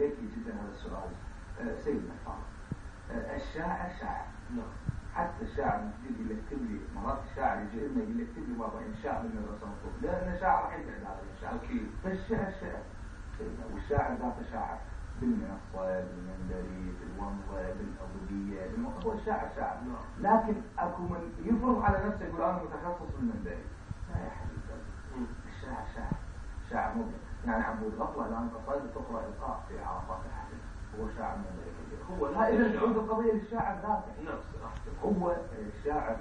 ليش جدا هذا السؤال سيدنا الفاضل. الشاعر شاعر. حتى الشاعر يجي يكتب لي مرات الشاعر يجي لنا يكتب لي بعض انشاء من الرسم الطب لان الشاعر راح يبعد هذا الانشاء اكيد. فالشعر شعر سيدنا والشاعر ذاته شاعر بالمنصه بالمنبري بالومضه بالاضبيه هو الشاعر شاعر. لكن اكو من يفرض على نفسه يقول انا متخصص بالمنبري. لا يا حبيبي الشاعر شاعر شاعر مبدع. يعني عبود غفله الان قصائد تقرا القاء في عرفات الحديث هو شاعر منبري كبير. هو لا اذا تعود القضيه للشاعر ذاته هو الشاعر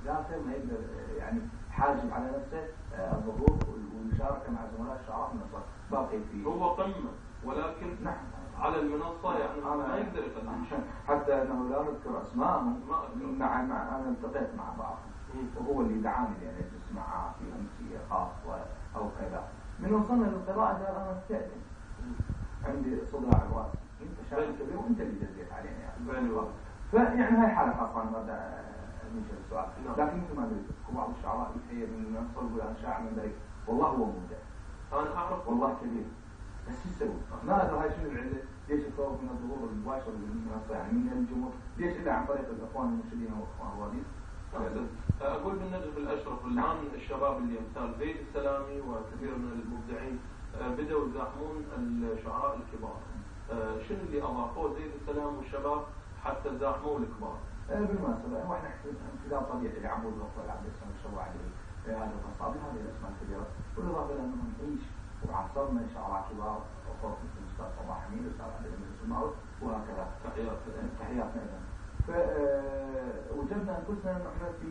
ذاته ما يقدر يعني حاجب على نفسه الظهور والمشاركه مع زملاء الشعراء في المسرح باقي فيه. هو قمه ولكن نعم على المنصه يعني ما يقدر يقدم حتى انه لا نذكر اسمائهم. مع انا التقيت مع بعض وهو اللي دعاني لان اجلس معه في امسيه خاصه او كذا. من وصلنا للقراءه قال انا استاذن عندي صداع راسي انت شاعر كبير وانت اللي دزيت علينا يعني. فيعني هاي حالة خاصة عن هذا ننشر السؤال. لكن مثل ما قلت بعض الشعراء يتهيأ من المنصة يقول أنا شاعر من ذلك والله هو مبدع. أنا أعرف والله كبير بس يسوي ما أدري هاي شنو العلة ليش الصوت من الظهور المباشر للمنصة يعني من الجمهور ليش إلا عن طريق الإخوان المرشدين والإخوان الوالدين. أقول بالنجف الأشرف الآن الشباب اللي أمثال زيد السلامي وكثير من المبدعين بدأوا يزاحمون الشعراء الكبار. شنو اللي أضافوه زيد السلام والشباب حتى زاحموا الكبار؟ بالمناسبة واحنا امتداد طبيعي لعبود الغفور عبد السلام الشواعلي هذا القصابي هذه الاسماء الكبيرة بالاضافة الى انهم نعيش وعاصرنا شعراء كبار وفوق مثل الاستاذ صباح حميد والاستاذ عبد المجيد المعروف وهكذا تحياتنا ايضا. فوجدنا انفسنا نحن في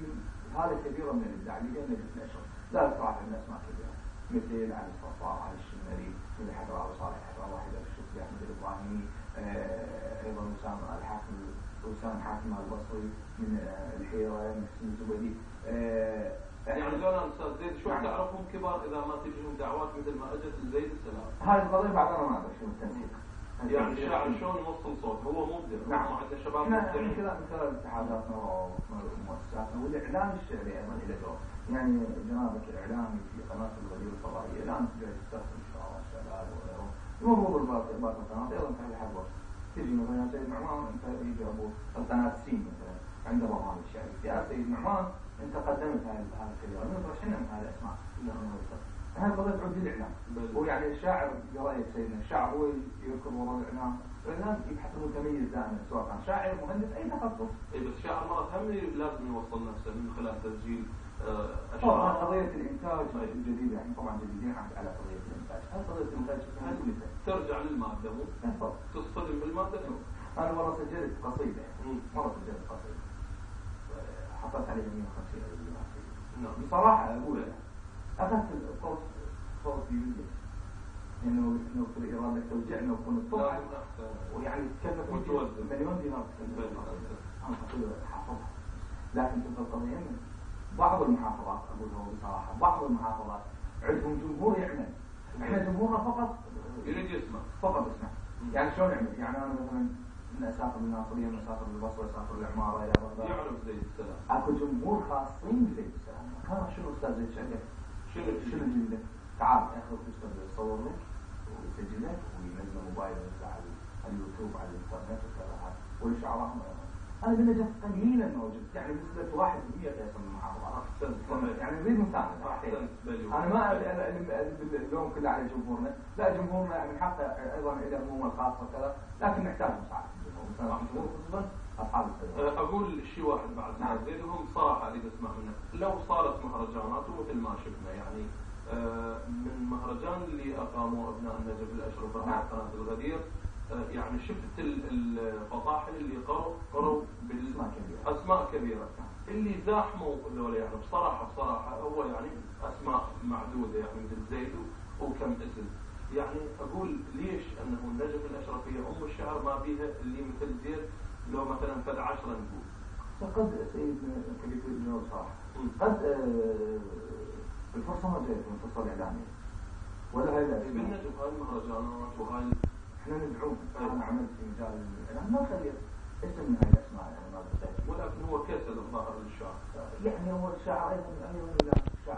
هذه كبيرة من الابداع اللي نجد نشر لا صراحة من اسماء كبيرة مثل علي الصفار علي الشمري مثل حضراوي صالح حضراوي واحد الشكري احمد الابراهيمي ايضا وسام حاكم البصري من الحيرة من حسين الزبيدي. يعني قال الاستاذ زيد شو تعرفهم كبار اذا ما تجيهم دعوات مثل ما اجت لزيد السلام؟ هاي القضية بعد انا ما ادري شو التنسيق. يعني الشاعر شلون يوصل صوت هو مبدع. نعم عندنا شباب مبدعين من خلال اتحاداتنا ومؤسساتنا والاعلام الشعري ايضا له دور. يعني جنابك الاعلامي في قناة الغدير الفضائية الان تستخدم الشباب وغيرهم المفروض باقي القناة ايضا تحت حد تجي مثلا سيد نعمان انت يجي ابو القناه سين مثلا عنده برنامج شعري يا سيد نعمان انت قدمت هذا الكلام نرشحنا من هذه الاسماء هذه قضيه تعود للاعلام. هو يعني الشاعر برايك سيدنا الشاعر هو يركض وراء الاعلام يبحث المتميز دائما سواء كان شاعر مهندس اي تخصص. اي بس الشاعر مرات هم لازم يوصل نفسه من خلال تسجيل طبعا قضيه الانتاج الجديده يعني طبعا جديدين على قضيه الانتاج. هل قضيه الانتاج ترجع للماده مو تصطدم بالماده. انا مره سجلت قصيده حطيت عليها 150 بصراحه اقول اخذت صوت يوجد انه في اراده توزيعنا وكون الطبع ويعني تكلف مليون دينار انا قصيده حافظها. لكن تلك القضيه ان بعض المحافظات اقولها بصراحه بعض المحافظات عندهم جمهور يعمل. احنا جمهورنا فقط يريد يسمع فقط اسمع. يعني شلون يعمل؟ يعني انا مثلا من اسافر الناصريه من اسافر البصره اسافر العماره الى بغداد يعرف زيد السلام اكو جمهور خاصين بزيد السلام. كان شنو استاذ زيد شقه شنو يجيب لك؟ تعال ياخذ استاذ يصور لك ويسجل لك وينزل موبايل على اليوتيوب على الانترنت وكذا. والشعراء انا بالنجف قليلا موجود يعني نسبه 1% قياس من المحافظات يعني نريد مساعده. انا ما اللوم كله على جمهورنا لا جمهورنا يعني حتى ايضا له همومه الخاصه وكذا لكن نحتاج مساعده الجمهور خصوصا اصحاب السلام. اقول شيء واحد بعد زيدهم صراحه اريد اسمع منك. لو صارت مهرجانات ومثل ما شفنا يعني من مهرجان اللي اقاموه ابناء النجف الاشرف على قناه الغدير يعني شفت الفطاحل اللي قروا بالاسماء كبيره اللي زاحموا ذولا يعني بصراحه هو يعني اسماء معدوده يعني مثل زيد وكم اسم. يعني اقول ليش انه النجف الاشرفيه ام الشعر ما بيها اللي مثل زيد لو مثلا فد 10 نقول. فقد سيدنا كبير الجنوب صراحه قد الفرصه ما جاءت من الفرصه الاعلاميه ولا هاي بالنجف هاي المهرجانات وهاي احنا ندعوه. انا عملت في مجال الاعلام ما خليت اسم من هاي الاسماء يعني ما بتسجل ولكن هو كسل الظاهر للشعر يعني هو الشعر ايضا